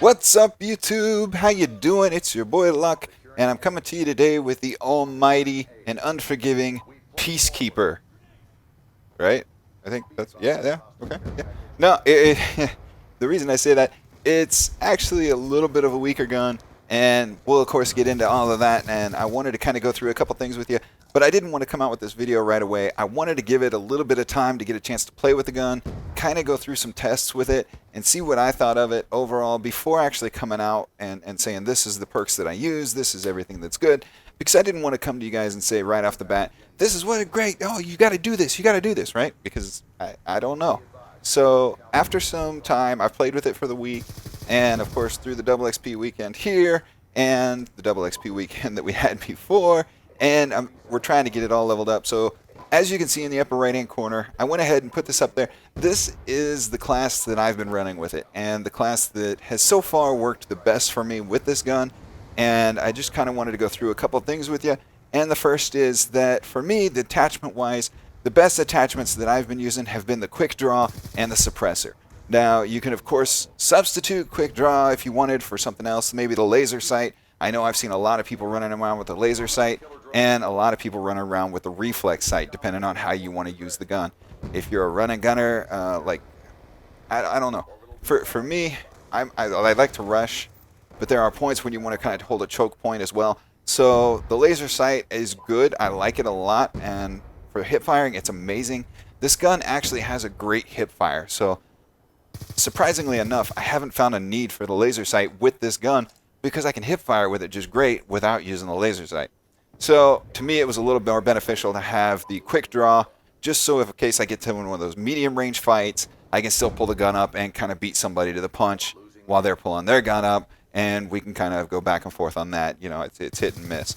What's up, YouTube? How you doing? It's your boy Luck, and I'm coming to you today with the almighty and unforgiving Peacekeeper. Right? I think that's yeah, okay, yeah. No, the reason I say that, it's actually a little bit of a weaker gun, and we'll of course get into all of that. And I wanted to kind of go through a couple things with you, but I didn't want to come out with this video right away. I wanted to give it a little bit of time to get a chance to play with the gun, kind of go through some tests with it, and see what I thought of it overall before actually coming out and saying this is the perks that I use, this is everything that's good. Because I didn't want to come to you guys and say right off the bat, this is what a great, oh, you got to do this, right? Because I don't know. So after some time, I've played with it for the week, and of course through the double XP weekend here, and the double XP weekend that we had before, and we're trying to get it all leveled up. So as you can see in the upper right hand corner, I went ahead and put this up there. This is the class that I've been running with it, and the class that has so far worked the best for me with this gun. And I just kind of wanted to go through a couple of things with you. And the first is that for me, the attachment wise, the best attachments that I've been using have been the quick draw and the suppressor. Now you can of course substitute quick draw if you wanted for something else, maybe the laser sight. I know I've seen a lot of people running around with the laser sight, and a lot of people running around with the reflex sight, depending on how you want to use the gun. If you're a running gunner, I don't know. For me, I like to rush, but there are points when you want to kind of hold a choke point as well. So the laser sight is good. I like it a lot, and for hip firing, it's amazing. This gun actually has a great hip fire. So surprisingly enough, I haven't found a need for the laser sight with this gun because I can hip fire with it just great without using the laser sight. So to me, it was a little more beneficial to have the quick draw, just so if in case I get to one of those medium range fights, I can still pull the gun up and kind of beat somebody to the punch while they're pulling their gun up. And we can kind of go back and forth on that. You know, it's hit and miss.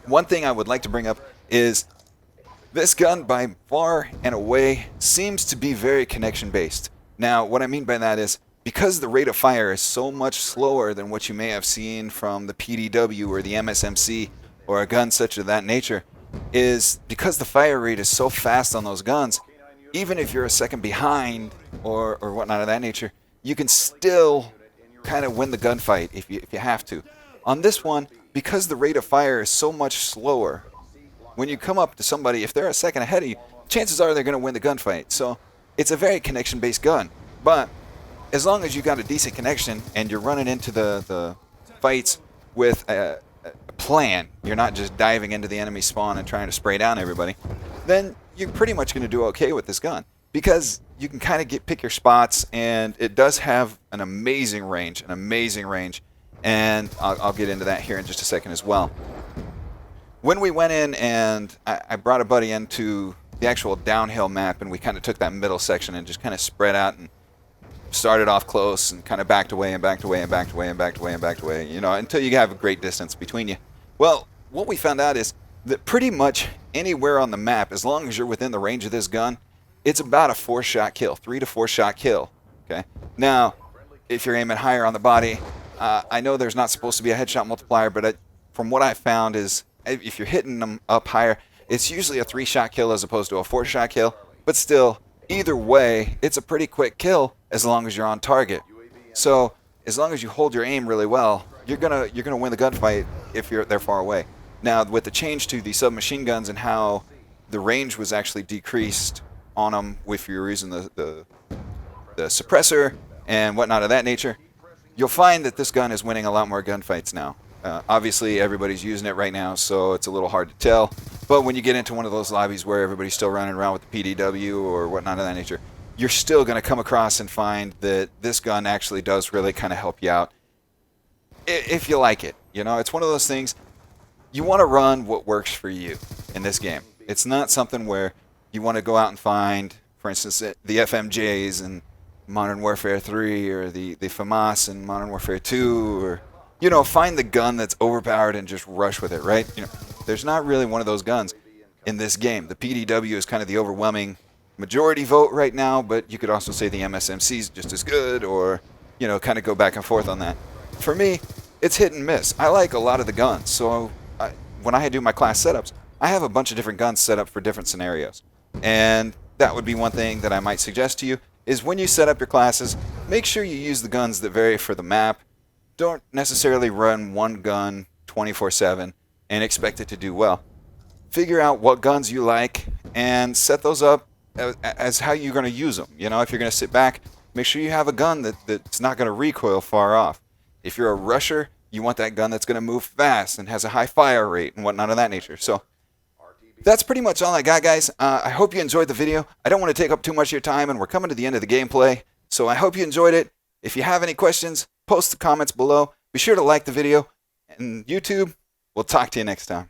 One thing I would like to bring up is this gun by far and away seems to be very connection based. Now, what I mean by that is because the rate of fire is so much slower than what you may have seen from the PDW or the MSMC or a gun such of that nature, is because the fire rate is so fast on those guns, even if you're a second behind or whatnot of that nature, you can still kind of win the gunfight if you have to. On this one, because the rate of fire is so much slower, when you come up to somebody, if they're a second ahead of you, chances are they're going to win the gunfight. So it's a very connection-based gun. But as long as you got a decent connection and you're running into the fights with a plan, you're not just diving into the enemy spawn and trying to spray down everybody, then you're pretty much going to do okay with this gun. Because you can kind of pick your spots, and it does have an amazing range, and I'll get into that here in just a second as well. When we went in, and I brought a buddy into the actual downhill map, and we kind of took that middle section and just kind of spread out and started off close and kind of backed away and backed away and backed away and backed away and backed away, you know, until you have a great distance between you. Well, what we found out is that pretty much anywhere on the map, as long as you're within the range of this gun, it's about a 4-shot kill, 3 to 4 shot kill. Okay. Now, if you're aiming higher on the body, I know there's not supposed to be a headshot multiplier, but from what I found is if you're hitting them up higher, it's usually a 3-shot kill as opposed to a 4-shot kill. But still, either way, it's a pretty quick kill as long as you're on target. So as long as you hold your aim really well, you're gonna win the gunfight if they're far away. Now, with the change to the submachine guns and how the range was actually decreased on them if you're using the suppressor and whatnot of that nature, you'll find that this gun is winning a lot more gunfights now. Obviously, everybody's using it right now, so it's a little hard to tell. But when you get into one of those lobbies where everybody's still running around with the PDW or whatnot of that nature, you're still going to come across and find that this gun actually does really kind of help you out if you like it. You know, it's one of those things, you want to run what works for you in this game. It's not something where you want to go out and find, for instance, the FMJs in Modern Warfare 3 or the FAMAS in Modern Warfare 2, or, you know, find the gun that's overpowered and just rush with it, right? You know, there's not really one of those guns in this game. The PDW is kind of the overwhelming majority vote right now, but you could also say the MSMC is just as good, or, you know, kind of go back and forth on that. For me, it's hit and miss. I like a lot of the guns, so when I do my class setups, I have a bunch of different guns set up for different scenarios. And that would be one thing that I might suggest to you. is when you set up your classes, make sure you use the guns that vary for the map. Don't necessarily run one gun 24/7 and expect it to do well. Figure out what guns you like and set those up as how you're going to use them. You know, if you're going to sit back, make sure you have a gun that's not going to recoil far off. If you're a rusher, you want that gun that's going to move fast and has a high fire rate and whatnot of that nature. So that's pretty much all I got, guys. I hope you enjoyed the video. I don't want to take up too much of your time, and we're coming to the end of the gameplay. So I hope you enjoyed it. If you have any questions, post the comments below. Be sure to like the video. And YouTube, we'll talk to you next time.